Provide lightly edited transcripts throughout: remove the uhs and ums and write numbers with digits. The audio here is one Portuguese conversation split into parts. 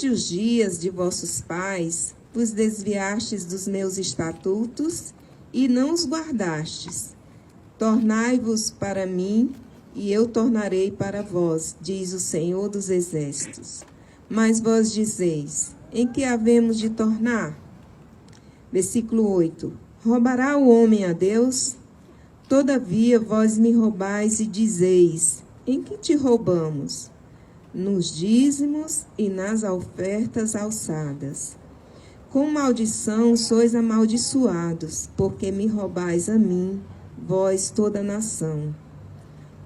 Desde os dias de vossos pais, vos desviastes dos meus estatutos e não os guardastes. Tornai-vos para mim, e eu tornarei para vós, diz o Senhor dos Exércitos. Mas vós dizeis, em que havemos de tornar? Versículo 8. Roubará o homem a Deus? Todavia vós me roubais e dizeis, em que te roubamos? Nos dízimos e nas ofertas alçadas. Com maldição sois amaldiçoados, porque me roubais a mim, vós toda a nação.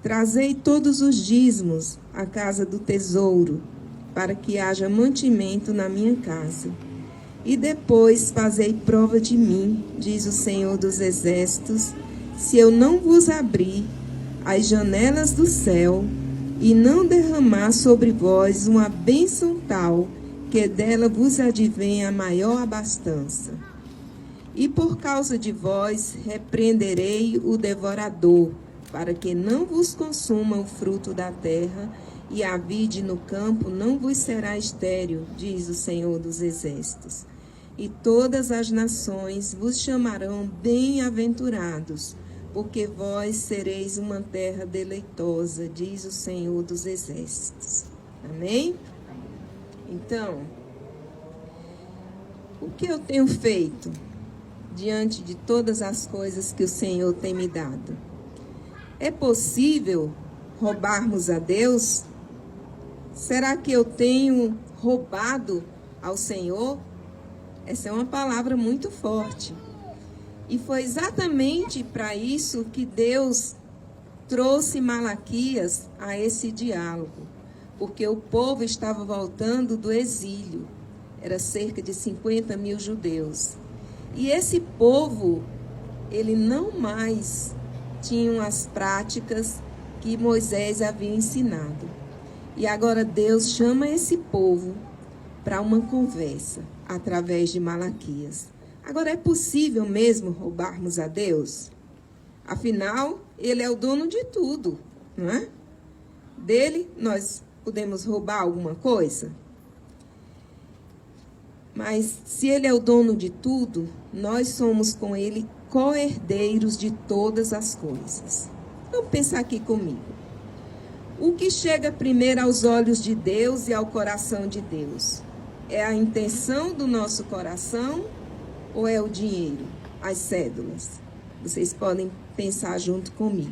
Trazei todos os dízimos à casa do tesouro, para que haja mantimento na minha casa. E depois fazei prova de mim, diz o Senhor dos Exércitos, se eu não vos abrir as janelas do céu e não derramar sobre vós uma bênção tal, que dela vos advenha a maior abastança. E por causa de vós repreenderei o devorador, para que não vos consuma o fruto da terra, e a vide no campo não vos será estéril, diz o Senhor dos Exércitos. E todas as nações vos chamarão bem-aventurados, porque vós sereis uma terra deleitosa, diz o Senhor dos Exércitos. Amém? Então, o que eu tenho feito diante de todas as coisas que o Senhor tem me dado? É possível roubarmos a Deus? Será que eu tenho roubado ao Senhor? Essa é uma palavra muito forte. E foi exatamente para isso que Deus trouxe Malaquias a esse diálogo. Porque o povo estava voltando do exílio. Era cerca de 50 mil judeus. E esse povo, ele não mais tinha as práticas que Moisés havia ensinado. E agora Deus chama esse povo para uma conversa através de Malaquias. Agora, é possível mesmo roubarmos a Deus? Afinal, Ele é o dono de tudo, não é? Dele, nós podemos roubar alguma coisa? Mas, se Ele é o dono de tudo, nós somos com Ele co-herdeiros de todas as coisas. Vamos pensar aqui comigo. O que chega primeiro aos olhos de Deus e ao coração de Deus? É a intenção do nosso coração ou é o dinheiro, as cédulas? Vocês podem pensar junto comigo.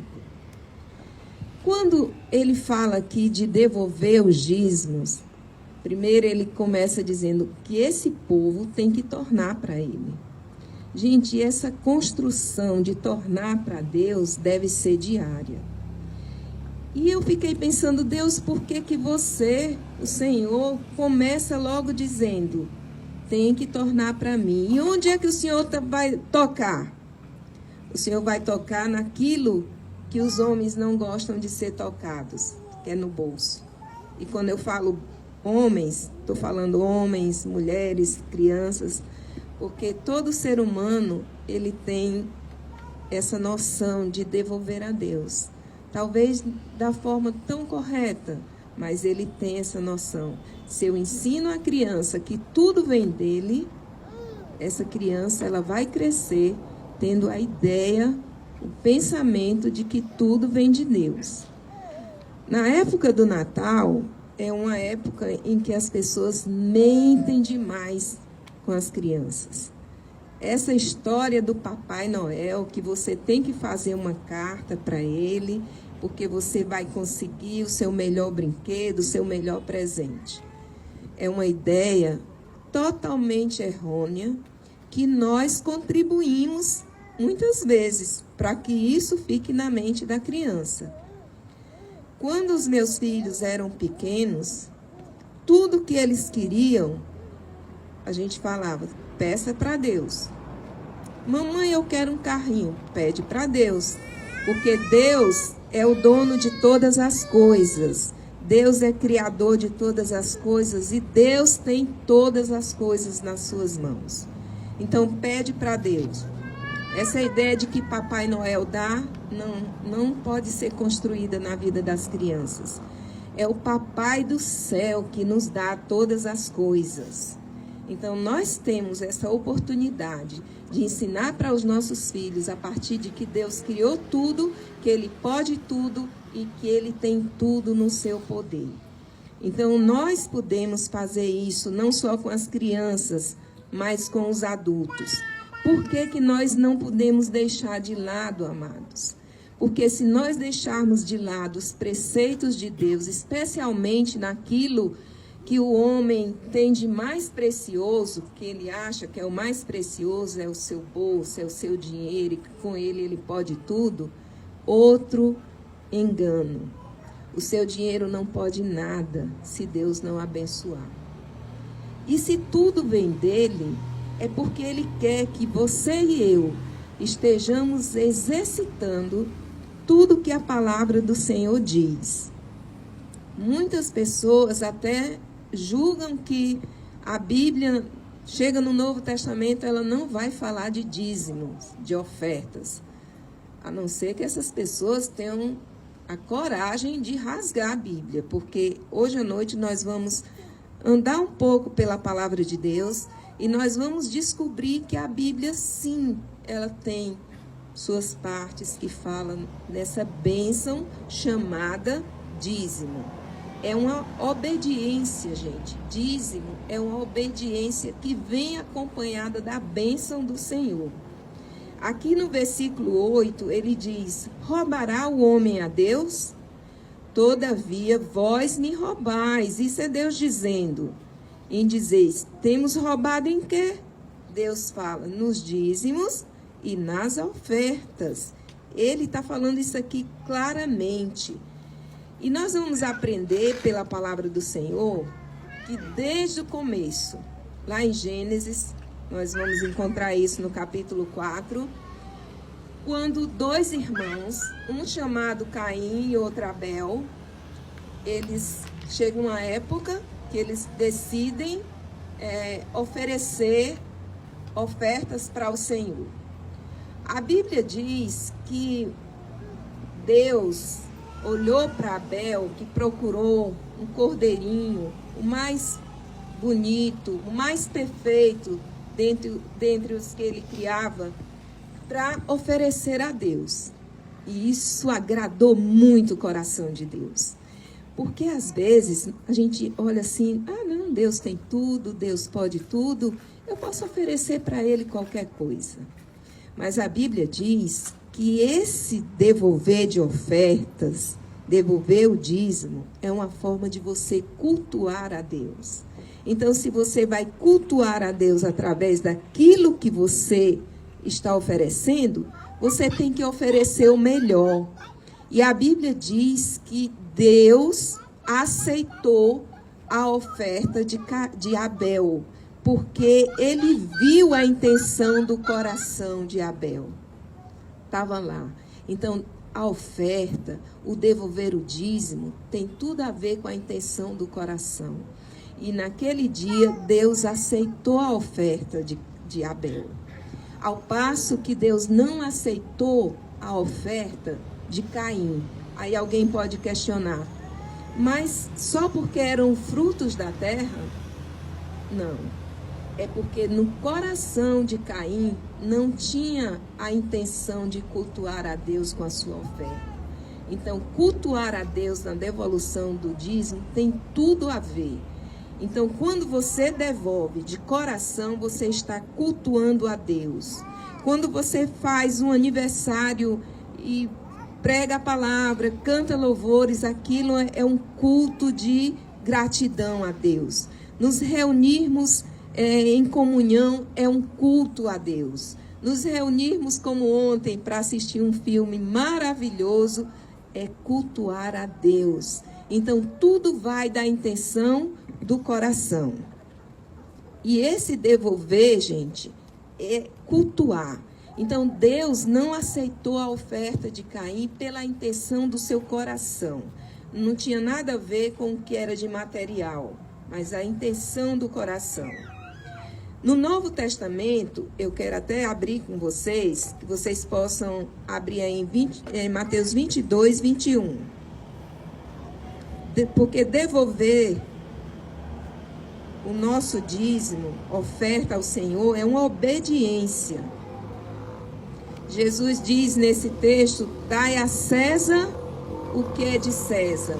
Quando ele fala aqui de devolver os dízimos, primeiro ele começa dizendo que esse povo tem que tornar para ele. Gente, essa construção de tornar para Deus deve ser diária. E eu fiquei pensando, Deus, por que que você, o Senhor, começa logo dizendo, tem que tornar para mim? E onde é que o Senhor vai tocar? O Senhor vai tocar naquilo que os homens não gostam de ser tocados, que é no bolso. E quando eu falo homens, estou falando homens, mulheres, crianças, porque todo ser humano, ele tem essa noção de devolver a Deus. Talvez da forma tão correta, mas ele tem essa noção. Se eu ensino a criança que tudo vem dele, essa criança ela vai crescer tendo a ideia, o pensamento de que tudo vem de Deus. Na época do Natal, é uma época em que as pessoas mentem demais com as crianças. Essa história do Papai Noel, que você tem que fazer uma carta para ele, porque você vai conseguir o seu melhor brinquedo, o seu melhor presente. É uma ideia totalmente errônea que nós contribuímos muitas vezes para que isso fique na mente da criança. Quando os meus filhos eram pequenos, tudo que eles queriam, a gente falava, peça para Deus. Mamãe, eu quero um carrinho. Pede para Deus. Porque Deus é o dono de todas as coisas. Deus é criador de todas as coisas. E Deus tem todas as coisas nas suas mãos. Então, pede para Deus. Essa ideia de que Papai Noel dá, não pode ser construída na vida das crianças. é o Papai do céu que nos dá todas as coisas. Então, nós temos essa oportunidade de ensinar para os nossos filhos, a partir de que Deus criou tudo, que Ele pode tudo e que Ele tem tudo no seu poder. Então, nós podemos fazer isso não só com as crianças, mas com os adultos. Por que nós não podemos deixar de lado, amados? Porque se nós deixarmos de lado os preceitos de Deus, especialmente naquilo que o homem tem de mais precioso, que ele acha que é o mais precioso, é o seu bolso, é o seu dinheiro, e com ele pode tudo, outro engano. O seu dinheiro não pode nada se Deus não abençoar. E se tudo vem dele, é porque ele quer que você e eu estejamos exercitando tudo que a palavra do Senhor diz. Muitas pessoas até julgam que a Bíblia chega no Novo Testamento, ela não vai falar de dízimos, de ofertas. A não ser que essas pessoas tenham a coragem de rasgar a Bíblia, porque hoje à noite nós vamos andar um pouco pela palavra de Deus e nós vamos descobrir que a Bíblia, sim, ela tem suas partes que falam dessa bênção chamada dízimo. É uma obediência, gente. Dízimo é uma obediência que vem acompanhada da bênção do Senhor. Aqui no versículo 8, ele diz: roubará o homem a Deus? Todavia, vós me roubais. Isso é Deus dizendo. Em dizeis, temos roubado em quê? Deus fala, nos dízimos e nas ofertas. Ele está falando isso aqui claramente. E nós vamos aprender pela palavra do Senhor que desde o começo, lá em Gênesis, nós vamos encontrar isso no capítulo 4, quando dois irmãos, um chamado Caim e outro Abel, eles chegam uma época que eles decidem oferecer ofertas para o Senhor. A Bíblia diz que Deus olhou para Abel, que procurou um cordeirinho, o mais bonito, o mais perfeito dentre os que ele criava, para oferecer a Deus. E isso agradou muito o coração de Deus. Porque às vezes a gente olha assim, não, Deus tem tudo, Deus pode tudo, eu posso oferecer para ele qualquer coisa. Mas a Bíblia diz que esse devolver de ofertas, devolver o dízimo, é uma forma de você cultuar a Deus. Então, se você vai cultuar a Deus através daquilo que você está oferecendo, você tem que oferecer o melhor. E a Bíblia diz que Deus aceitou a oferta de Abel, porque ele viu a intenção do coração de Abel. Estava lá. Então, a oferta, o devolver o dízimo, tem tudo a ver com a intenção do coração. E naquele dia, Deus aceitou a oferta de Abel. Ao passo que Deus não aceitou a oferta de Caim. Aí alguém pode questionar, mas só porque eram frutos da terra? Não. É porque no coração de Caim não tinha a intenção de cultuar a Deus com a sua oferta. Então, cultuar a Deus na devolução do dízimo tem tudo a ver. Então, quando você devolve de coração, você está cultuando a Deus. Quando você faz um aniversário e prega a palavra, canta louvores, aquilo é um culto de gratidão a Deus. Nos reunirmos em comunhão é um culto a Deus. Nos reunirmos como ontem para assistir um filme maravilhoso é cultuar a Deus. Então, tudo vai da intenção do coração. E esse devolver, gente, é cultuar. Então, Deus não aceitou a oferta de Caim pela intenção do seu coração. Não tinha nada a ver com o que era de material, mas a intenção do coração. No Novo Testamento, eu quero até abrir com vocês, que vocês possam abrir aí em Mateus 22, 21. porque devolver o nosso dízimo, oferta ao Senhor, é uma obediência. Jesus diz nesse texto: dai a César o que é de César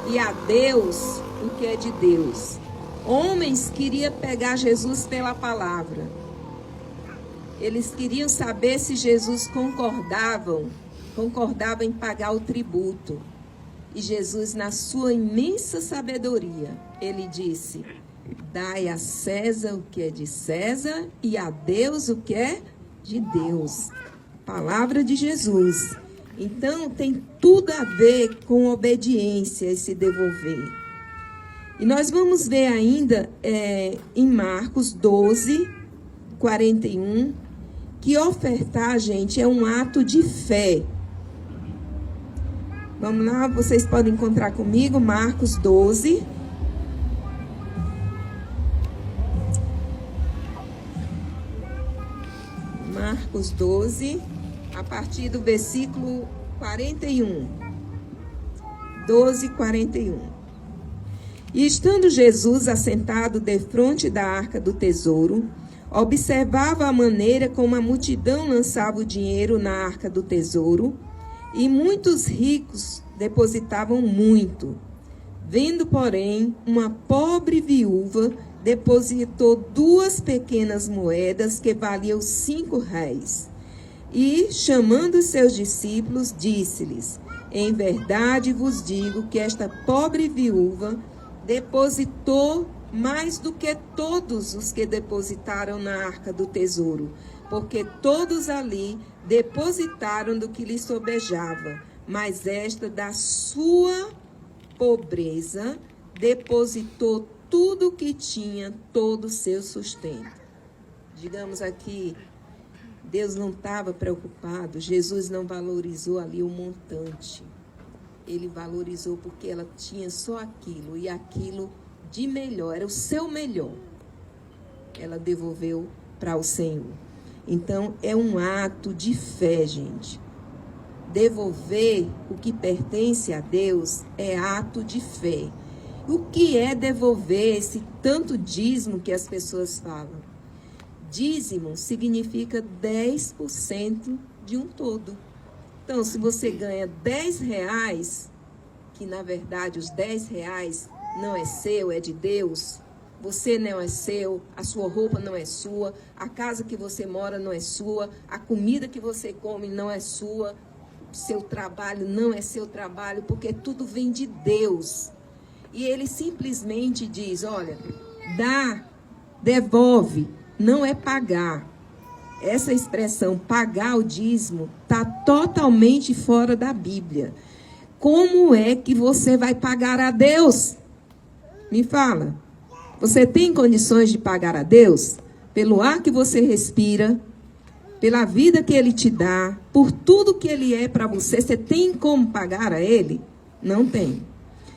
e a Deus o que é de Deus. Homens queriam pegar Jesus pela palavra. Eles queriam saber se Jesus concordava em pagar o tributo. E Jesus, na sua imensa sabedoria, ele disse: dai a César o que é de César e a Deus o que é de Deus. Palavra de Jesus. Então, tem tudo a ver com obediência, esse devolver. E nós vamos ver ainda em Marcos 12, 41, que ofertar, gente, é um ato de fé. Vamos lá, vocês podem encontrar comigo, Marcos 12. Marcos 12, a partir do versículo 41. 12, 41. E estando Jesus assentado defronte da arca do tesouro, observava a maneira como a multidão lançava o dinheiro na arca do tesouro, e muitos ricos depositavam muito. Vendo, porém, uma pobre viúva depositou 2 pequenas moedas que valiam 5 réis. E, chamando seus discípulos, disse-lhes: em verdade vos digo que esta pobre viúva depositou mais do que todos os que depositaram na arca do tesouro, porque todos ali depositaram do que lhe sobejava, mas esta, da sua pobreza, depositou tudo o que tinha, todo o seu sustento. Digamos aqui, Deus não estava preocupado, Jesus não valorizou ali o montante. Ele valorizou porque ela tinha só aquilo, e aquilo de melhor, era o seu melhor. Ela devolveu para o Senhor. Então, é um ato de fé, gente. Devolver o que pertence a Deus é ato de fé. O que é devolver esse tanto dízimo que as pessoas falam? Dízimo significa 10% de um todo. Então, se você ganha 10 reais, que na verdade os 10 reais não é seu, é de Deus, você não é seu, a sua roupa não é sua, a casa que você mora não é sua, a comida que você come não é sua, seu trabalho não é seu trabalho, porque tudo vem de Deus. E ele simplesmente diz: olha, dá, devolve, não é pagar. Essa expressão, pagar o dízimo, está totalmente fora da Bíblia. Como é que você vai pagar a Deus? Me fala. Você tem condições de pagar a Deus? Pelo ar que você respira, pela vida que Ele te dá, por tudo que Ele é para você, você tem como pagar a Ele? Não tem.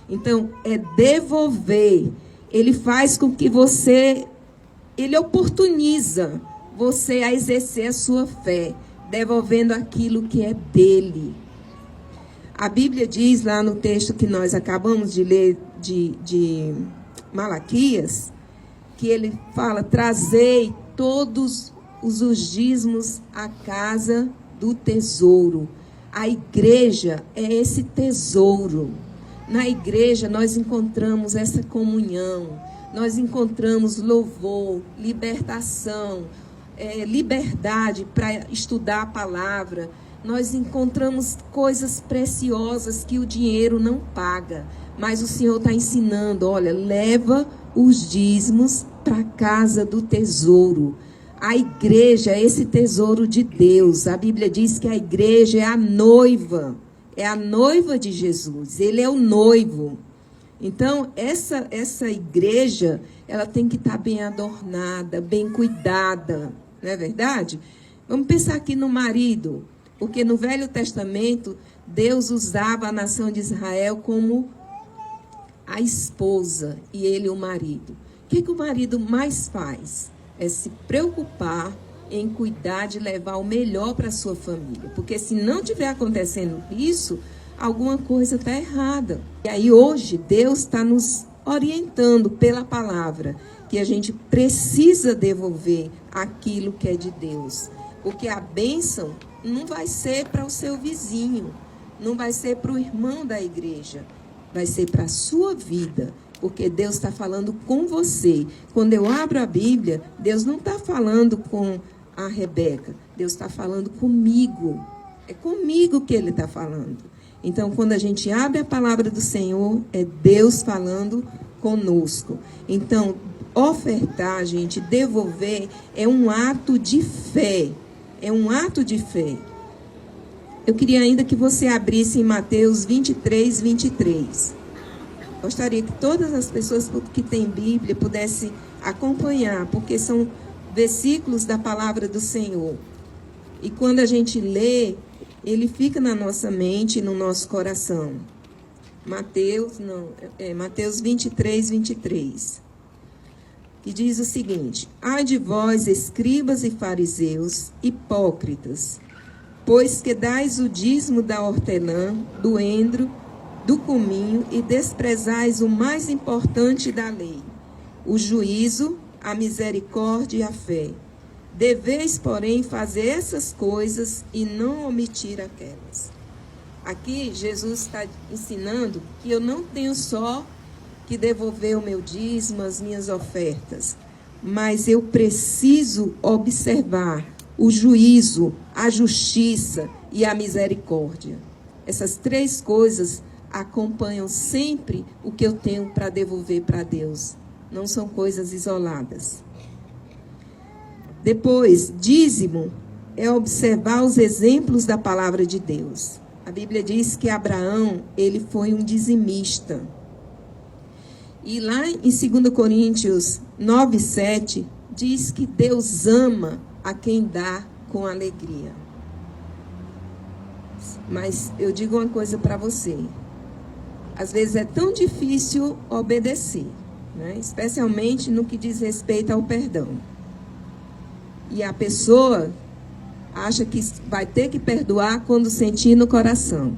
Então, é devolver. Ele faz com que você, Ele oportuniza você a exercer a sua fé, devolvendo aquilo que é dele. A Bíblia diz lá no texto que nós acabamos de ler de Malaquias, que ele fala: trazei todos os dízimos à casa do tesouro. A igreja é esse tesouro. Na igreja nós encontramos essa comunhão, nós encontramos louvor, libertação, liberdade para estudar a palavra. Nós encontramos coisas preciosas que o dinheiro não paga. Mas o Senhor está ensinando: olha, leva os dízimos para a casa do tesouro. A igreja é esse tesouro de Deus. A Bíblia diz que a igreja é a noiva de Jesus. Ele é o noivo. Então, essa igreja, ela tem que estar bem adornada, bem cuidada. Não é verdade? Vamos pensar aqui no marido. Porque no Velho Testamento, Deus usava a nação de Israel como a esposa e ele o marido. O que o marido mais faz? É se preocupar em cuidar de levar o melhor para a sua família. Porque se não estiver acontecendo isso, alguma coisa está errada. E aí hoje Deus está nos orientando pela palavra que a gente precisa devolver aquilo que é de Deus. Porque a bênção não vai ser para o seu vizinho, não vai ser para o irmão da igreja, vai ser para a sua vida. Porque Deus está falando com você. Quando eu abro a Bíblia, Deus não está falando com a Rebeca. Deus está falando comigo. É comigo que Ele está falando. Então, quando a gente abre a palavra do Senhor, é Deus falando conosco. Então, ofertar, gente, devolver, é um ato de fé. É um ato de fé. Eu queria ainda que você abrisse em Mateus 23, 23. Gostaria que todas as pessoas que têm Bíblia pudessem acompanhar, porque são versículos da palavra do Senhor. E quando a gente lê, ele fica na nossa mente e no nosso coração. Mateus 23, 23. Que diz o seguinte: ai de vós, escribas e fariseus, hipócritas, pois que dais o dízimo da hortelã, do endro, do cominho, e desprezais o mais importante da lei, o juízo, a misericórdia e a fé. Deveis, porém, fazer essas coisas e não omitir aquelas. Aqui, Jesus está ensinando que eu não tenho só que devolver o meu dízimo, as minhas ofertas, mas eu preciso observar o juízo, a justiça e a misericórdia. Essas três coisas acompanham sempre o que eu tenho para devolver para Deus. Não são coisas isoladas. Depois, dízimo é observar os exemplos da palavra de Deus. A Bíblia diz que Abraão, ele foi um dizimista. E lá em 2 Coríntios 9, 7, diz que Deus ama a quem dá com alegria. Mas eu digo uma coisa para você. Às vezes é tão difícil obedecer, né? Especialmente no que diz respeito ao perdão. E a pessoa acha que vai ter que perdoar quando sentir no coração.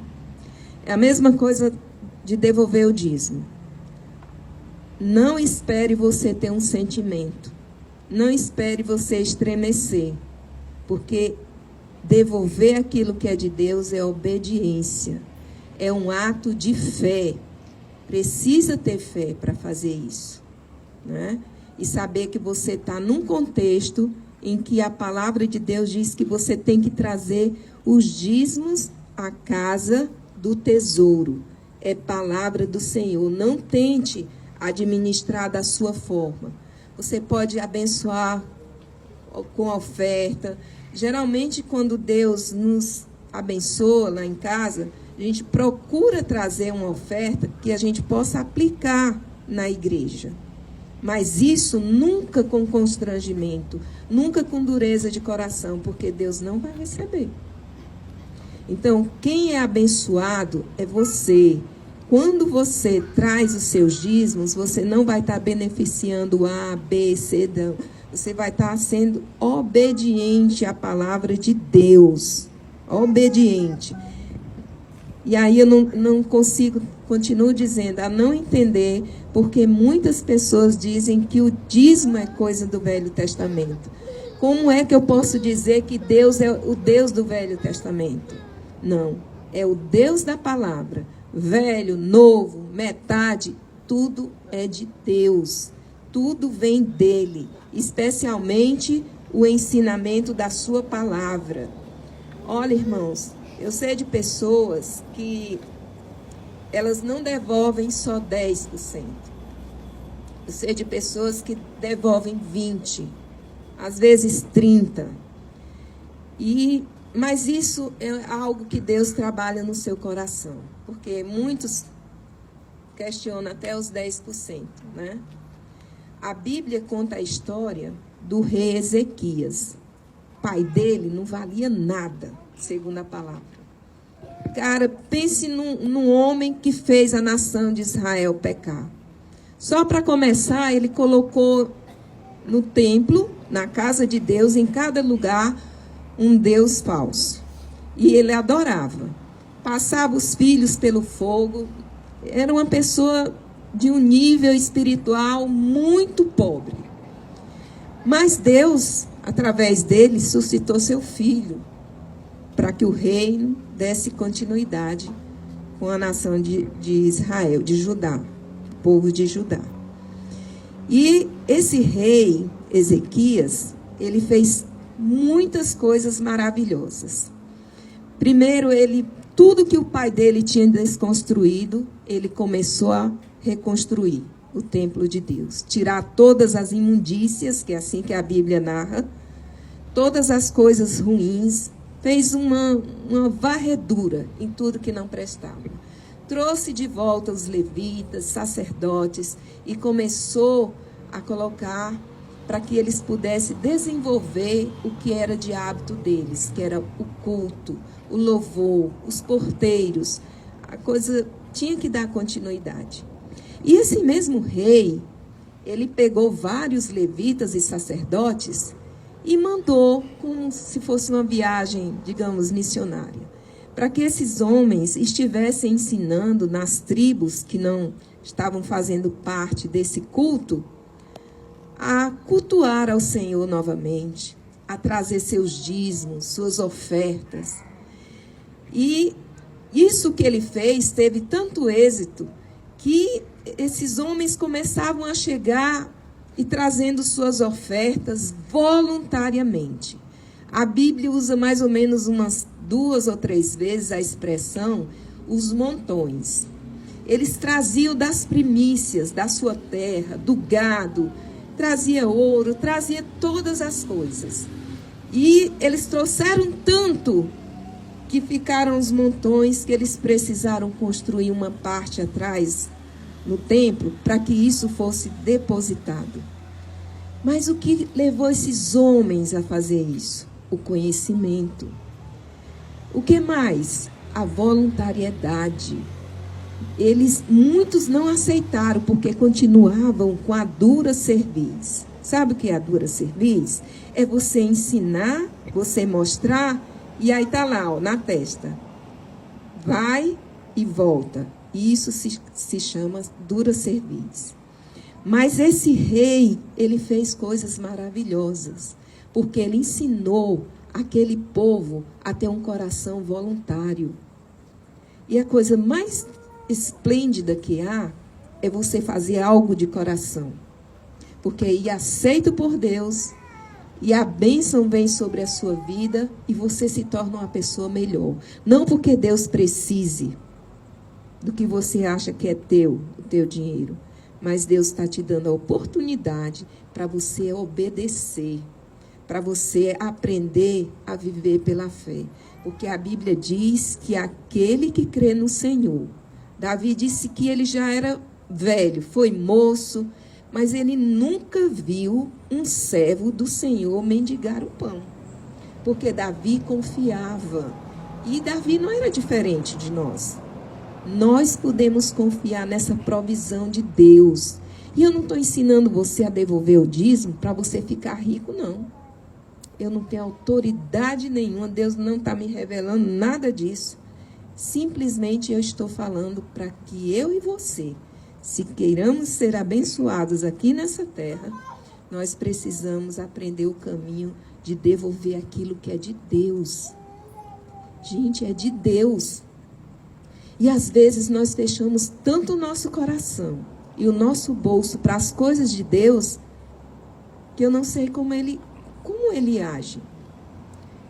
É a mesma coisa de devolver o dízimo. Não espere você ter um sentimento. Não espere você estremecer. Porque devolver aquilo que é de Deus é obediência. É um ato de fé. Precisa ter fé para fazer isso, né? E saber que você está num contexto em que a palavra de Deus diz que você tem que trazer os dízimos à casa do tesouro. É palavra do Senhor. Não tente administrar da sua forma. Você pode abençoar com oferta. Geralmente, quando Deus nos abençoa lá em casa, a gente procura trazer uma oferta que a gente possa aplicar na igreja. Mas isso nunca com constrangimento, nunca com dureza de coração, porque Deus não vai receber. Então, quem é abençoado é você. Quando você traz os seus dízimos, você não vai estar beneficiando A, B, C, D. Você vai estar sendo obediente à palavra de Deus. Obediente. E aí eu não consigo, continuo dizendo, a não entender, porque muitas pessoas dizem que o dízimo é coisa do Velho Testamento. Como é que eu posso dizer que Deus é o Deus do Velho Testamento? Não, é o Deus da palavra. Velho, novo, metade, tudo é de Deus. Tudo vem dele, especialmente o ensinamento da sua palavra. Olha, irmãos, eu sei de pessoas que elas não devolvem só 10%. Eu sei de pessoas que devolvem 20%, às vezes 30%. Mas isso é algo que Deus trabalha no seu coração, porque muitos questionam até os 10%, né? A Bíblia conta a história do rei Ezequias. O pai dele não valia nada, segundo a palavra. Cara, pense num homem que fez a nação de Israel pecar. Só para começar, ele colocou no templo, na casa de Deus, em cada lugar, um Deus falso. E ele adorava. passava os filhos pelo fogo. Era uma pessoa de um nível espiritual muito pobre. Mas Deus, através dele, suscitou seu filho para que o reino desse continuidade com a nação de Israel, de Judá, o povo de Judá. E esse rei, Ezequias, ele fez muitas coisas maravilhosas. Primeiro, tudo que o pai dele tinha desconstruído, ele começou a reconstruir o templo de Deus. Tirar todas as imundícias, que é assim que a Bíblia narra, todas as coisas ruins, fez uma varredura em tudo que não prestava. Trouxe de volta os levitas, sacerdotes, e começou a colocar para que eles pudessem desenvolver o que era de hábito deles, que era o culto, o louvor, os porteiros. A coisa tinha que dar continuidade. E esse mesmo rei, ele pegou vários levitas e sacerdotes e mandou, como se fosse uma viagem, digamos, missionária, para que esses homens estivessem ensinando nas tribos que não estavam fazendo parte desse culto, a cultuar ao Senhor novamente, a trazer seus dízimos, suas ofertas. E isso que ele fez teve tanto êxito que esses homens começavam a chegar e trazendo suas ofertas voluntariamente. A Bíblia usa mais ou menos umas 2 ou 3 vezes a expressão os montões. Eles traziam das primícias da sua terra, do gado, trazia ouro, trazia todas as coisas. E eles trouxeram tanto que ficaram os montões que eles precisaram construir uma parte atrás no templo para que isso fosse depositado. Mas o que levou esses homens a fazer isso? O conhecimento. O que mais? A voluntariedade. Muitos não aceitaram porque continuavam com a dura cerviz. Sabe o que é a dura cerviz? É você ensinar, você mostrar, e aí está lá, ó, na testa. Vai e volta. Isso se chama dura cerviz. Mas esse rei, ele fez coisas maravilhosas, porque ele ensinou aquele povo a ter um coração voluntário. E a coisa mais esplêndida que há é você fazer algo de coração, porque aí é aceito por Deus e a bênção vem sobre a sua vida e você se torna uma pessoa melhor. Não porque Deus precise do que você acha que é teu, o teu dinheiro, mas Deus está te dando a oportunidade para você obedecer, para você aprender a viver pela fé. Porque a Bíblia diz que aquele que crê no Senhor, Davi disse que ele já era velho, foi moço, mas ele nunca viu um servo do Senhor mendigar o pão. Porque Davi confiava. E Davi não era diferente de nós. Nós podemos confiar nessa provisão de Deus. E eu não estou ensinando você a devolver o dízimo para você ficar rico, não. Eu não tenho autoridade nenhuma, Deus não está me revelando nada disso. Simplesmente eu estou falando para que eu e você, se queiramos ser abençoados aqui nessa terra, nós precisamos aprender o caminho de devolver aquilo que é de Deus. Gente, é de Deus. E às vezes nós fechamos tanto o nosso coração e o nosso bolso para as coisas de Deus, que eu não sei como ele age.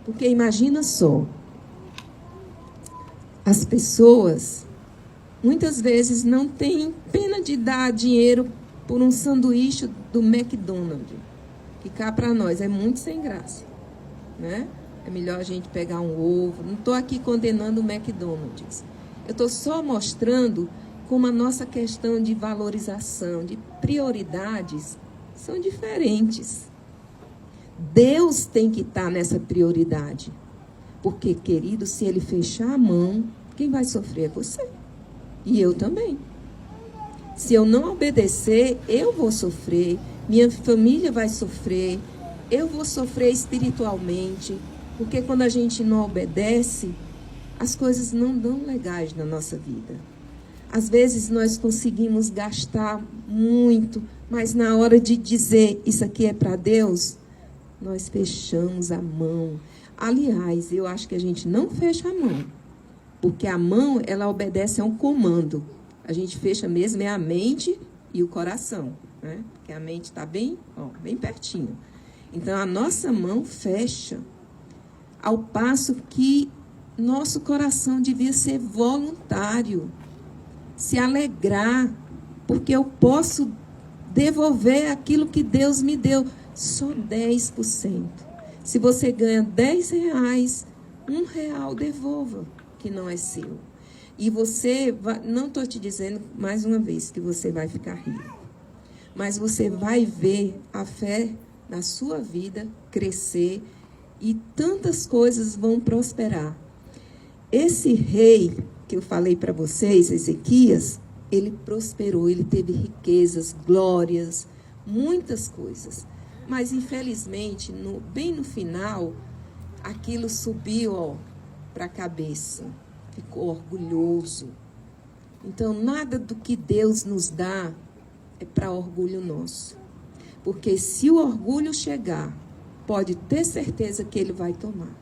Porque imagina só, as pessoas muitas vezes não têm pena de dar dinheiro por um sanduíche do McDonald's, que cá para nós é muito sem graça, né? É melhor a gente pegar um ovo. Não estou aqui condenando o McDonald's. Eu estou só mostrando como a nossa questão de valorização, de prioridades, são diferentes. Deus tem que estar nessa prioridade. Porque, querido, se ele fechar a mão, quem vai sofrer é você. E eu também. Se eu não obedecer, eu vou sofrer. Minha família vai sofrer. Eu vou sofrer espiritualmente. Porque quando a gente não obedece, as coisas não dão legais na nossa vida. Às vezes nós conseguimos gastar muito, mas na hora de dizer isso aqui é para Deus, nós fechamos a mão. Aliás, eu acho que a gente não fecha a mão, porque a mão, ela obedece a um comando. A gente fecha mesmo é a mente e o coração, né? Porque a mente está bem pertinho. Então, a nossa mão fecha, ao passo que nosso coração devia ser voluntário, se alegrar, porque eu posso devolver aquilo que Deus me deu, só 10%. Se você ganha R$10, R$1 devolva, que não é seu. E você, não estou te dizendo mais uma vez que você vai ficar rico, mas você vai ver a fé na sua vida crescer e tantas coisas vão prosperar. Esse rei que eu falei para vocês, Ezequias, ele prosperou, ele teve riquezas, glórias, muitas coisas. Mas, infelizmente, bem no final, aquilo subiu para a cabeça. Ficou orgulhoso. Então, nada do que Deus nos dá é para orgulho nosso. Porque se o orgulho chegar, pode ter certeza que ele vai tomar.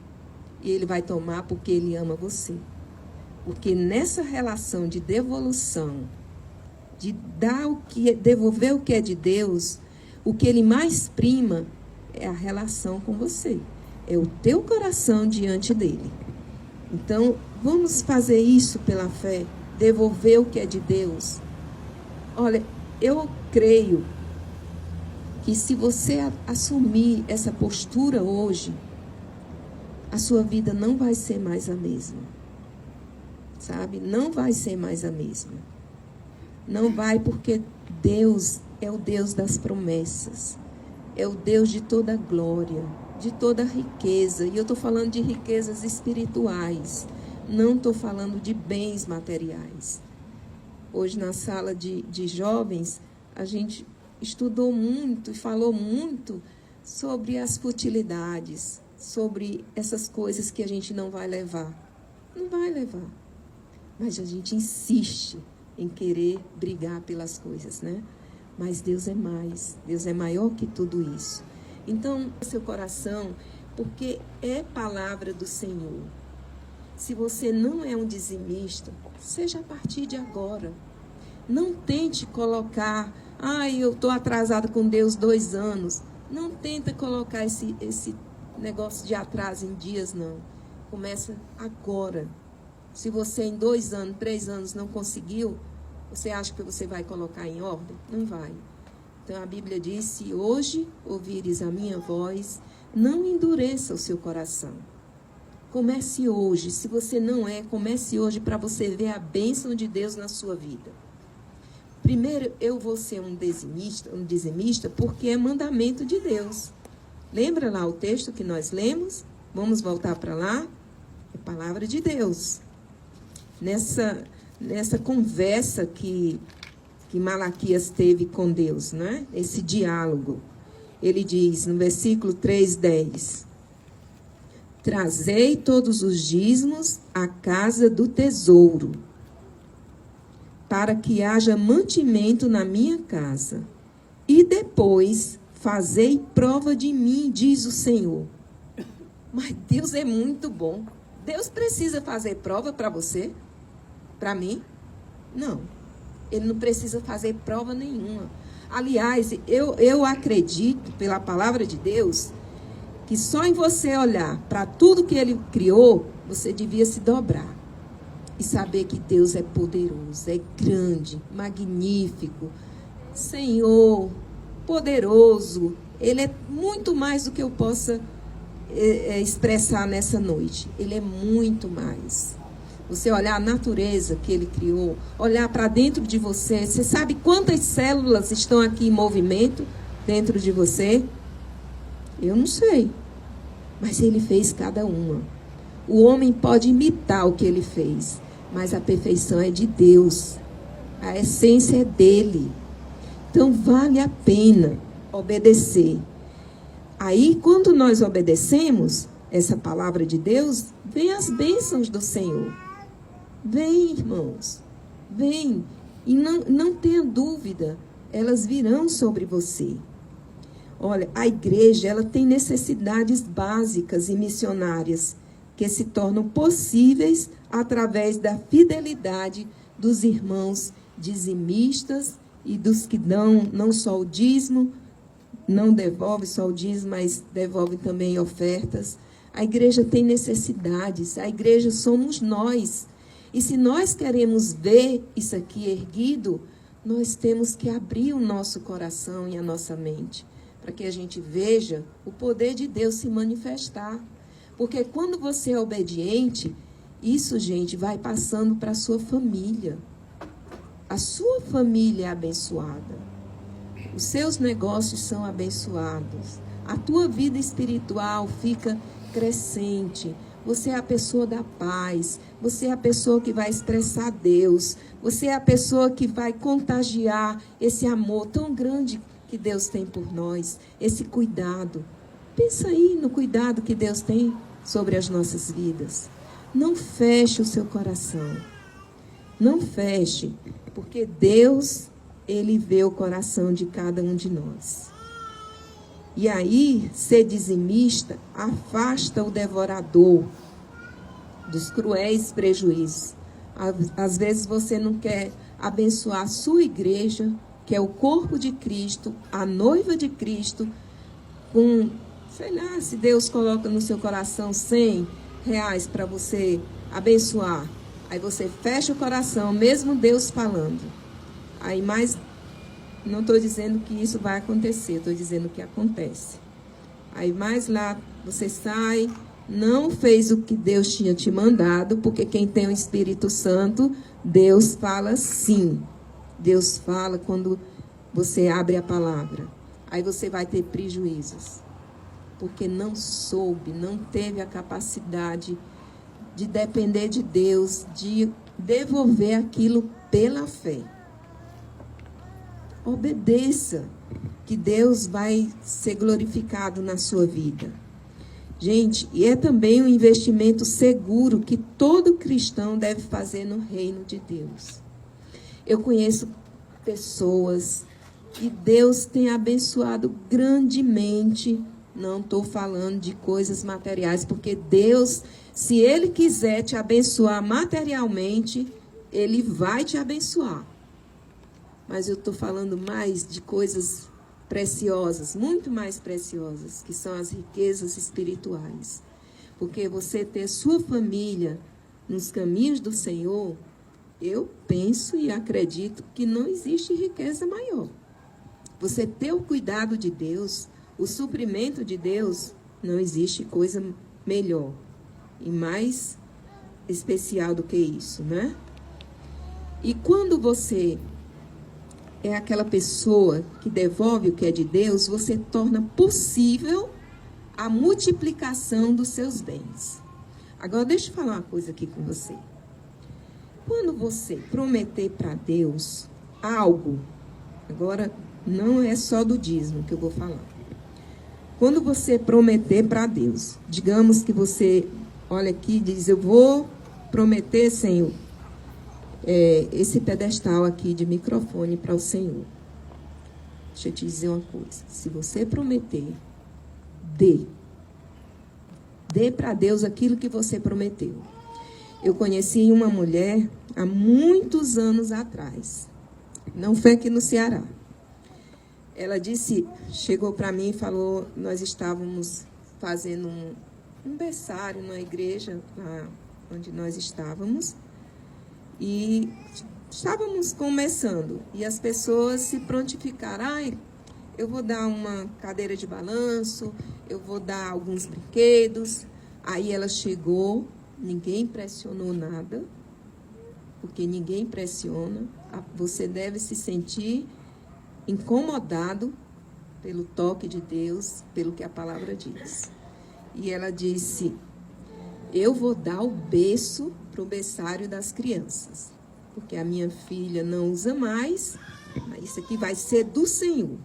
E ele vai tomar porque ele ama você. Porque nessa relação de devolução, de devolver o que é de Deus, o que ele mais prima é a relação com você. É o teu coração diante dele. Então, vamos fazer isso pela fé, devolver o que é de Deus. Olha, eu creio que se você assumir essa postura hoje, a sua vida não vai ser mais a mesma. Sabe? Não vai ser mais a mesma. Não vai, porque Deus é o Deus das promessas. É o Deus de toda glória, de toda riqueza. E eu estou falando de riquezas espirituais. Não estou falando de bens materiais. Hoje, na sala de jovens, a gente estudou muito e falou muito sobre as futilidades, sobre essas coisas que a gente não vai levar. Não vai levar. Mas a gente insiste em querer brigar pelas coisas, né? Mas Deus é mais. Deus é maior que tudo isso. Então, seu coração, porque é palavra do Senhor. Se você não é um dizimista, seja a partir de agora. Não tente colocar, eu estou atrasado com Deus 2 anos. Não tenta colocar esse negócio de atraso em dias, não. Começa agora. Se você em 2 anos, 3 anos não conseguiu, você acha que você vai colocar em ordem? Não vai. Então a Bíblia diz, se hoje ouvires a minha voz, não endureça o seu coração. Comece hoje. Se você não comece hoje para você ver a bênção de Deus na sua vida. Primeiro, eu vou ser um dizimista, porque é mandamento de Deus. Lembra lá o texto que nós lemos? Vamos voltar para lá? É palavra de Deus. Nessa conversa que Malaquias teve com Deus, né? Esse diálogo. Ele diz no versículo 3:10: Trazei todos os dízimos à casa do tesouro, para que haja mantimento na minha casa. E depois fazei prova de mim, diz o Senhor. Mas Deus é muito bom. Deus precisa fazer prova para você? Para mim? Não. Ele não precisa fazer prova nenhuma. Aliás, eu acredito, pela palavra de Deus, que só em você olhar para tudo que ele criou, você devia se dobrar. E saber que Deus é poderoso, é grande, magnífico, Senhor, poderoso. Ele é muito mais do que eu possa expressar nessa noite. Ele é muito mais. Você olhar a natureza que ele criou, olhar para dentro de você. Você sabe quantas células estão aqui em movimento dentro de você? Eu não sei. Mas ele fez cada uma. O homem pode imitar o que ele fez, mas a perfeição é de Deus. A essência é dele. Então, vale a pena obedecer. Aí, quando nós obedecemos, essa palavra de Deus, vem as bênçãos do Senhor. Vem, irmãos, vem. E não tenha dúvida, elas virão sobre você. Olha, a igreja, ela tem necessidades básicas e missionárias que se tornam possíveis através da fidelidade dos irmãos dizimistas e dos que dão não só o dízimo, não devolve só o dízimo, mas devolve também ofertas. A igreja tem necessidades, a igreja somos nós. E se nós queremos ver isso aqui erguido, nós temos que abrir o nosso coração e a nossa mente, para que a gente veja o poder de Deus se manifestar. Porque quando você é obediente, isso, gente, vai passando para a sua família. A sua família é abençoada. Os seus negócios são abençoados. A tua vida espiritual fica crescente. Você é a pessoa da paz. Você é a pessoa que vai expressar Deus. Você é a pessoa que vai contagiar esse amor tão grande que Deus tem por nós. Esse cuidado. Pensa aí no cuidado que Deus tem sobre as nossas vidas. Não feche o seu coração. Não feche, porque Deus, Ele vê o coração de cada um de nós. E aí, ser dizimista afasta o devorador dos cruéis prejuízos. Às vezes você não quer abençoar a sua igreja, que é o corpo de Cristo, a noiva de Cristo, com, sei lá, se Deus coloca no seu coração R$100 para você abençoar. Aí você fecha o coração, mesmo Deus falando. Aí mais, não estou dizendo que isso vai acontecer, estou dizendo que acontece. Aí mais lá você sai, não fez o que Deus tinha te mandado, porque quem tem o Espírito Santo, Deus fala sim. Deus fala quando você abre a palavra. Aí você vai ter prejuízos, porque não soube, não teve a capacidade de depender de Deus, de devolver aquilo pela fé. Obedeça, que Deus vai ser glorificado na sua vida. Gente, e é também um investimento seguro que todo cristão deve fazer no reino de Deus. Eu conheço pessoas que Deus tem abençoado grandemente. Não estou falando de coisas materiais, porque Deus, se Ele quiser te abençoar materialmente, Ele vai te abençoar. Mas eu estou falando mais de coisas preciosas, muito mais preciosas, que são as riquezas espirituais. Porque você ter sua família nos caminhos do Senhor, eu penso e acredito que não existe riqueza maior. Você ter o cuidado de Deus, o suprimento de Deus, não existe coisa melhor e mais especial do que isso, né? E quando você é aquela pessoa que devolve o que é de Deus, você torna possível a multiplicação dos seus bens. Agora, deixa eu falar uma coisa aqui com você. Quando você prometer para Deus algo, agora não é só do dízimo que eu vou falar. Quando você prometer para Deus, digamos que você olha aqui e diz, eu vou prometer, Senhor, esse pedestal aqui de microfone para o Senhor. Deixa eu te dizer uma coisa. Se você prometer, dê para Deus aquilo que você prometeu. Eu conheci uma mulher há muitos anos atrás. Não foi aqui no Ceará. Ela disse, chegou para mim e falou, nós estávamos fazendo um berçário na igreja, lá onde nós estávamos, e estávamos começando. E as pessoas se prontificaram, eu vou dar uma cadeira de balanço, eu vou dar alguns brinquedos. Aí ela chegou, ninguém pressionou nada, porque ninguém pressiona. Você deve se sentir incomodado pelo toque de Deus, pelo que a palavra diz. E ela disse, eu vou dar o berço para o berçário das crianças, porque a minha filha não usa mais, mas isso aqui vai ser do Senhor.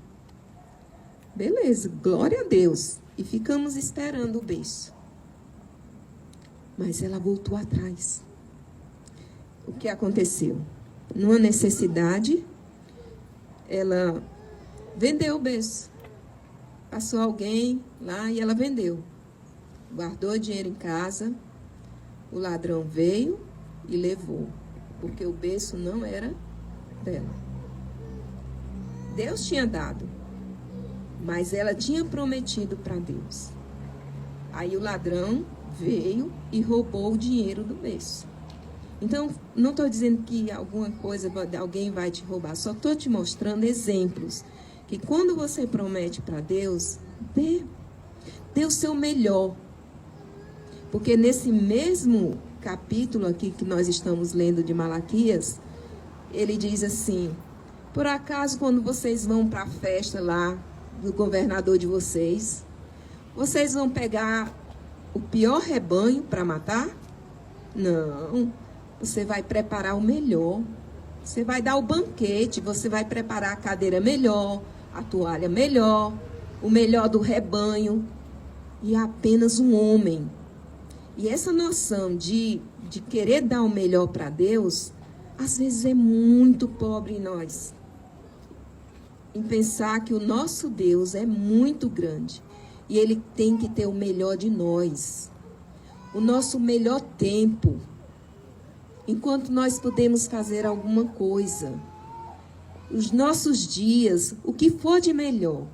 Beleza, glória a Deus. E ficamos esperando o berço. Mas ela voltou atrás. O que aconteceu? Numa necessidade, ela vendeu o berço. Passou alguém lá e ela vendeu. Guardou o dinheiro em casa. O ladrão veio e levou. Porque o berço não era dela. Deus tinha dado. Mas ela tinha prometido para Deus. Aí o ladrão veio e roubou o dinheiro do berço. Então, não estou dizendo que alguma coisa, alguém vai te roubar. Só estou te mostrando exemplos. Que quando você promete para Deus, dê o seu melhor. Porque nesse mesmo capítulo aqui que nós estamos lendo de Malaquias, ele diz assim: por acaso quando vocês vão para a festa lá do governador de vocês vão pegar o pior rebanho para matar? Não. Você vai preparar o melhor. Você vai dar o banquete, você vai preparar a cadeira melhor, a toalha melhor, o melhor do rebanho. E é apenas um homem. E essa noção de querer dar o melhor para Deus, às vezes é muito pobre em nós. Em pensar que o nosso Deus é muito grande. E Ele tem que ter o melhor de nós. O nosso melhor tempo. Enquanto nós podemos fazer alguma coisa. Os nossos dias, o que for de melhor,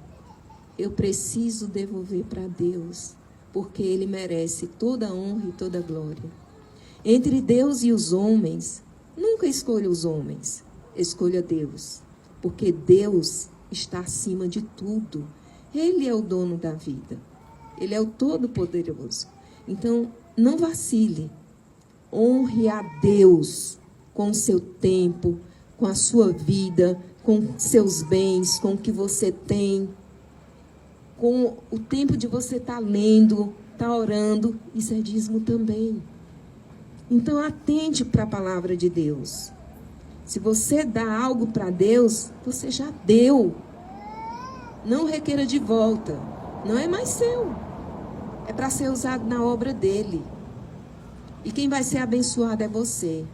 eu preciso devolver para Deus. Porque Ele merece toda a honra e toda a glória. Entre Deus e os homens, nunca escolha os homens. Escolha Deus. Porque Deus está acima de tudo. Ele é o dono da vida. Ele é o Todo-Poderoso. Então, não vacile. Honre a Deus com o seu tempo, com a sua vida, com seus bens, com o que você tem, com o tempo de você estar lendo, estar orando. Isso é dízimo também. Então, atente para a palavra de Deus. Se você dá algo para Deus, você já deu. Não requeira de volta. Não é mais seu. É para ser usado na obra dele. E quem vai ser abençoado é você.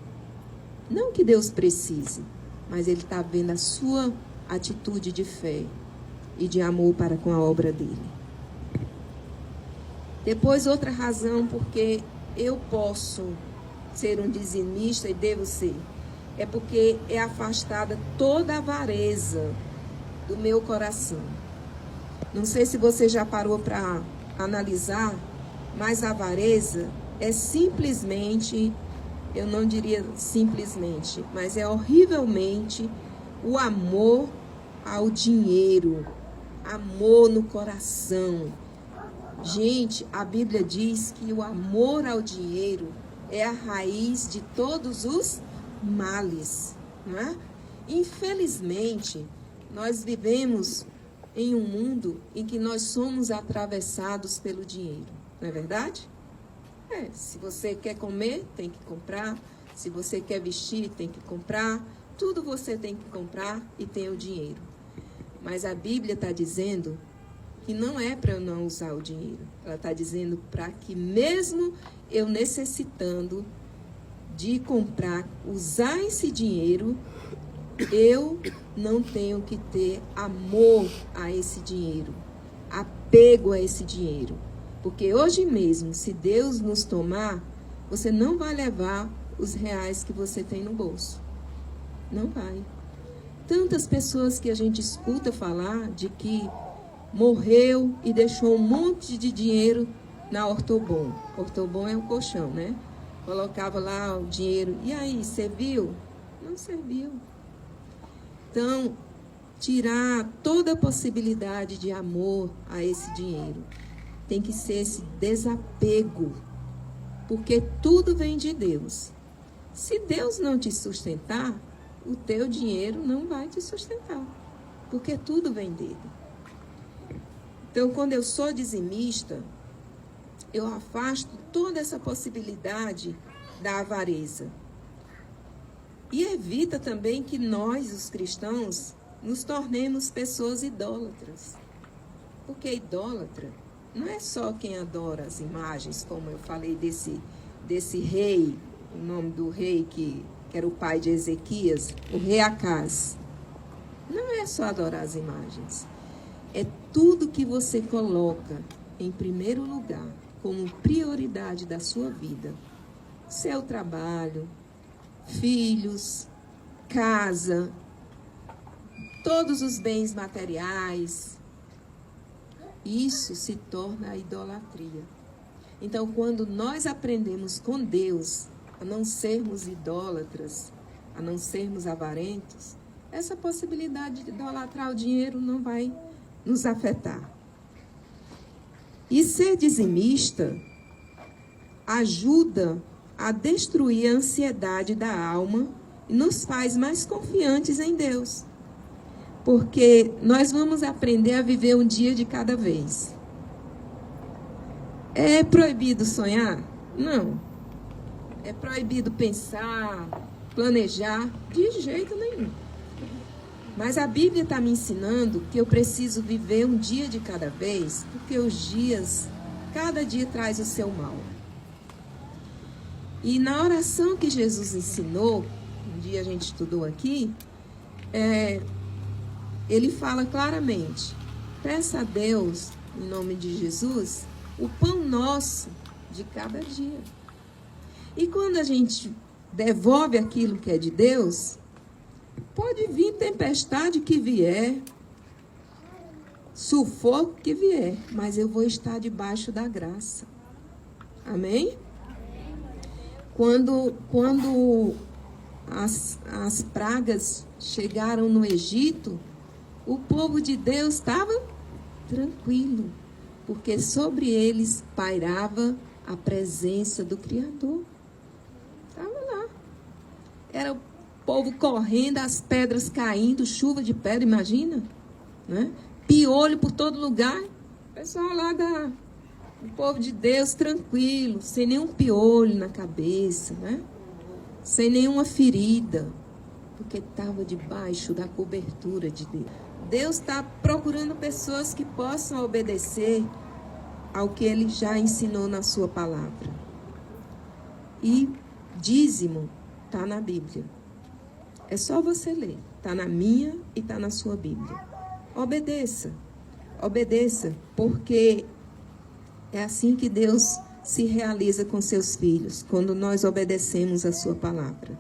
Não que Deus precise, mas Ele está vendo a sua atitude de fé e de amor para com a obra dele. Depois, outra razão porque eu posso ser um dizimista e devo ser, é porque é afastada toda a avareza do meu coração. Não sei se você já parou para analisar, mas a avareza é simplesmente, eu não diria simplesmente, mas é horrivelmente o amor ao dinheiro, amor no coração. Gente, a Bíblia diz que o amor ao dinheiro é a raiz de todos os males, não é? Infelizmente, nós vivemos em um mundo em que nós somos atravessados pelo dinheiro, não é verdade? Se você quer comer, tem que comprar. Se você quer vestir, tem que comprar. Tudo você tem que comprar e tem o dinheiro. Mas a Bíblia está dizendo que não é para eu não usar o dinheiro. Ela está dizendo para que mesmo eu necessitando de comprar, usar esse dinheiro, eu não tenho que ter amor a esse dinheiro, apego a esse dinheiro. Porque hoje mesmo, se Deus nos tomar, você não vai levar os reais que você tem no bolso. Não vai. Tantas pessoas que a gente escuta falar de que morreu e deixou um monte de dinheiro na Ortobon. Ortobon é um colchão, né? Colocava lá o dinheiro. E aí, serviu? Não serviu. Então, tirar toda a possibilidade de amor a esse dinheiro. Tem que ser esse desapego, porque tudo vem de Deus. Se Deus não te sustentar, o teu dinheiro não vai te sustentar, porque tudo vem dele. Então, quando eu sou dizimista, eu afasto toda essa possibilidade da avareza. E evita também que nós, os cristãos, nos tornemos pessoas idólatras. Porque idólatra não é só quem adora as imagens, como eu falei desse desse rei, o nome do rei que era o pai de Ezequias, o rei Acaz. Não é só adorar as imagens. É tudo que você coloca em primeiro lugar, como prioridade da sua vida. Seu trabalho, filhos, casa, todos os bens materiais. Isso se torna a idolatria. Então, quando nós aprendemos com Deus a não sermos idólatras, a não sermos avarentos, essa possibilidade de idolatrar o dinheiro não vai nos afetar. E ser dizimista ajuda a destruir a ansiedade da alma e nos faz mais confiantes em Deus. Porque nós vamos aprender a viver um dia de cada vez. É proibido sonhar? Não. É proibido pensar, planejar? De jeito nenhum. Mas a Bíblia está me ensinando que eu preciso viver um dia de cada vez, porque os dias, cada dia traz o seu mal. E na oração que Jesus ensinou, um dia a gente estudou aqui, ele fala claramente: peça a Deus, em nome de Jesus, o pão nosso de cada dia. E quando a gente devolve aquilo que é de Deus, pode vir tempestade que vier, sufoco que vier, mas eu vou estar debaixo da graça. Amém? Quando as pragas chegaram no Egito, o povo de Deus estava tranquilo, porque sobre eles pairava a presença do Criador. Estava lá. Era o povo correndo, as pedras caindo, chuva de pedra, imagina, né? Piolho por todo lugar. O pessoal lá o povo de Deus tranquilo, sem nenhum piolho na cabeça, né? Sem nenhuma ferida, porque estava debaixo da cobertura de Deus. Deus está procurando pessoas que possam obedecer ao que Ele já ensinou na sua palavra. E dízimo está na Bíblia. É só você ler. Está na minha e está na sua Bíblia. Obedeça. Obedeça, porque é assim que Deus se realiza com seus filhos, quando nós obedecemos a sua palavra.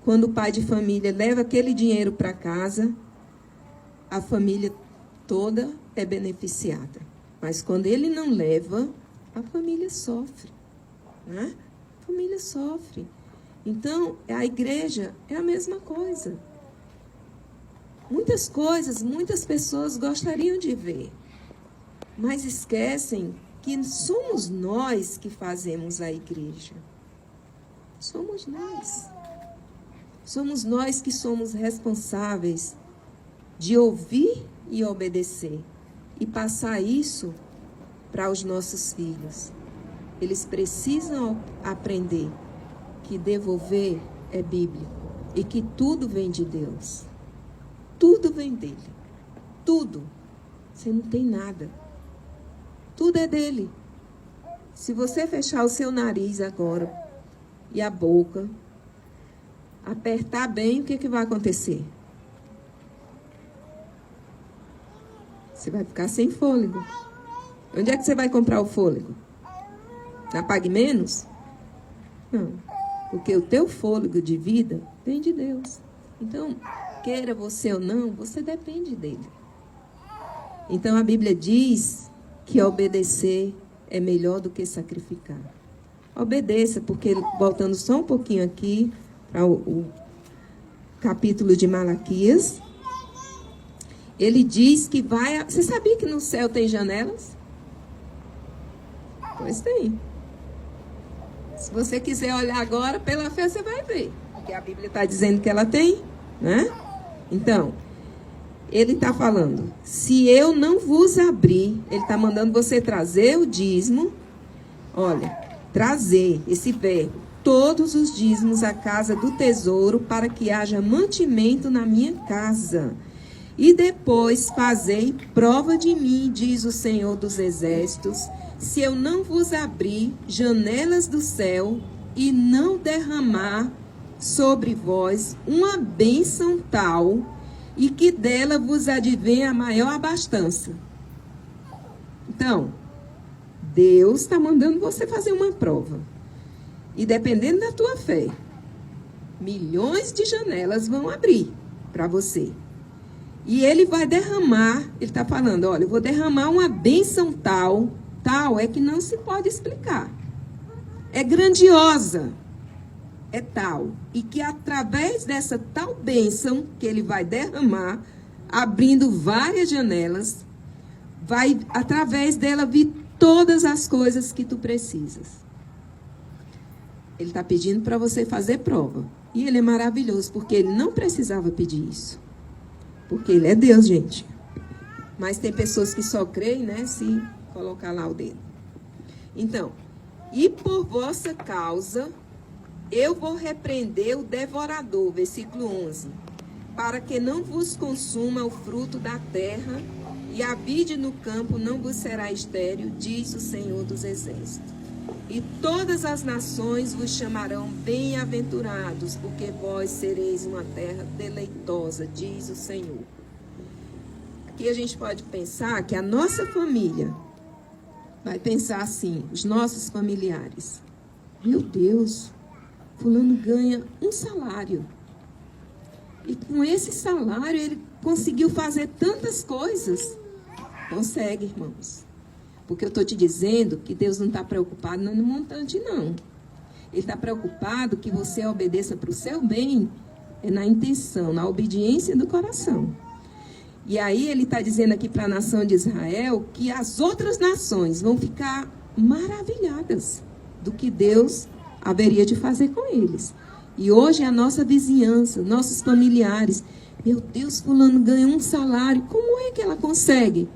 Quando o pai de família leva aquele dinheiro para casa, a família toda é beneficiada. Mas quando ele não leva, a família sofre, né? A família sofre. Então, a igreja é a mesma coisa. Muitas coisas, muitas pessoas gostariam de ver, mas esquecem que somos nós que fazemos a igreja. Somos nós. Somos nós que somos responsáveis de ouvir e obedecer e passar isso para os nossos filhos. Eles precisam aprender que devolver é bíblico e que tudo vem de Deus. Tudo vem dele. Tudo. Você não tem nada. Tudo é dele. Se você fechar o seu nariz agora e a boca, apertar bem, o que vai acontecer? Você vai ficar sem fôlego. Onde é que você vai comprar o fôlego? Na Pague Menos? Não. Porque o teu fôlego de vida vem de Deus. Então, queira você ou não, você depende dele. Então, a Bíblia diz que obedecer é melhor do que sacrificar. Obedeça, porque, voltando só um pouquinho aqui, para o capítulo de Malaquias, ele diz que vai... Você sabia que no céu tem janelas? Pois tem. Se você quiser olhar agora, pela fé você vai ver. Porque a Bíblia está dizendo que ela tem, né? Então, ele está falando, se eu não vos abrir, ele está mandando você trazer o dízimo. Olha, trazer esse verbo, todos os dízimos à casa do tesouro, para que haja mantimento na minha casa. E depois fazei prova de mim, diz o Senhor dos Exércitos, se eu não vos abrir janelas do céu e não derramar sobre vós uma bênção tal, e que dela vos advenha a maior abastança. Então, Deus está mandando você fazer uma prova. E dependendo da tua fé, milhões de janelas vão abrir para você. E ele vai derramar, ele está falando, olha, eu vou derramar uma bênção tal é que não se pode explicar. É grandiosa, é tal. E que através dessa tal bênção que ele vai derramar, abrindo várias janelas, vai através dela vir todas as coisas que tu precisas. Ele está pedindo para você fazer prova. E ele é maravilhoso, porque ele não precisava pedir isso. Porque ele é Deus, gente. Mas tem pessoas que só creem, né, se colocar lá o dedo. Então, e por vossa causa, eu vou repreender o devorador, versículo 11, para que não vos consuma o fruto da terra, e a vide no campo não vos será estéril, diz o Senhor dos Exércitos. E todas as nações vos chamarão bem-aventurados, porque vós sereis uma terra deleitosa, diz o Senhor. Aqui a gente pode pensar que a nossa família vai pensar assim, os nossos familiares. Meu Deus, fulano ganha um salário. E com esse salário ele conseguiu fazer tantas coisas. Consegue, irmãos. Porque eu estou te dizendo que Deus não está preocupado no montante, não. Ele está preocupado que você obedeça para o seu bem, na intenção, na obediência do coração. E aí ele está dizendo aqui para a nação de Israel que as outras nações vão ficar maravilhadas do que Deus haveria de fazer com eles. E hoje é a nossa vizinhança, nossos familiares. Meu Deus, fulano ganha um salário. Como é que ela consegue?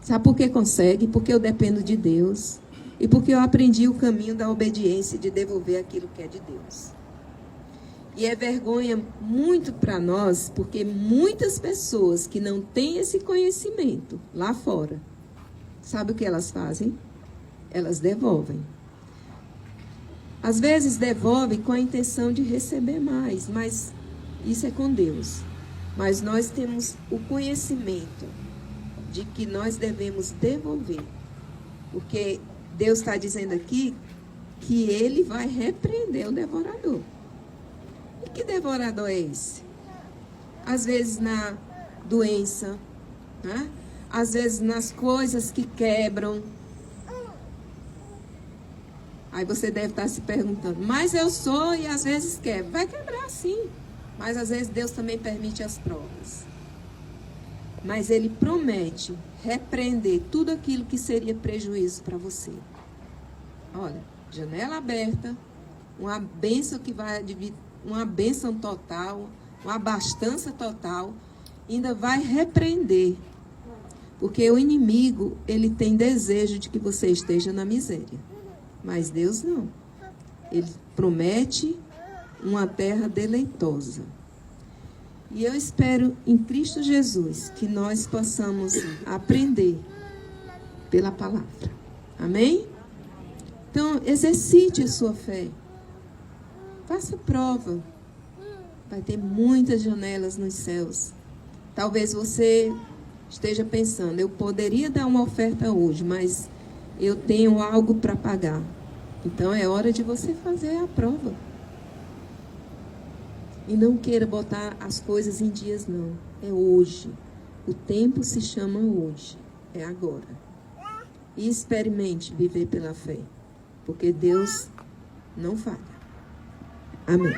Sabe por que consegue? Porque eu dependo de Deus. E porque eu aprendi o caminho da obediência, de devolver aquilo que é de Deus. E é vergonha muito para nós, porque muitas pessoas que não têm esse conhecimento lá fora, sabe o que elas fazem? Elas devolvem. Às vezes devolvem com a intenção de receber mais, mas isso é com Deus. Mas nós temos o conhecimento de que nós devemos devolver. Porque Deus está dizendo aqui que ele vai repreender o devorador. E que devorador é esse? Às vezes na doença, né? Às vezes nas coisas que quebram. Aí você deve estar se perguntando, mas eu sou e às vezes quebra. Vai quebrar sim, mas às vezes Deus também permite as provas. Mas ele promete repreender tudo aquilo que seria prejuízo para você. Olha, janela aberta, uma bênção que vai dividir, uma bênção total, uma abastança total, ainda vai repreender. Porque o inimigo, ele tem desejo de que você esteja na miséria. Mas Deus não. Ele promete uma terra deleitosa. E eu espero em Cristo Jesus que nós possamos aprender pela palavra. Amém? Então, exercite a sua fé. Faça prova. Vai ter muitas janelas nos céus. Talvez você esteja pensando, eu poderia dar uma oferta hoje, mas eu tenho algo para pagar. Então é hora de você fazer a prova. E não queira botar as coisas em dias, não. É hoje. O tempo se chama hoje. É agora. E experimente viver pela fé. Porque Deus não falha. Amém.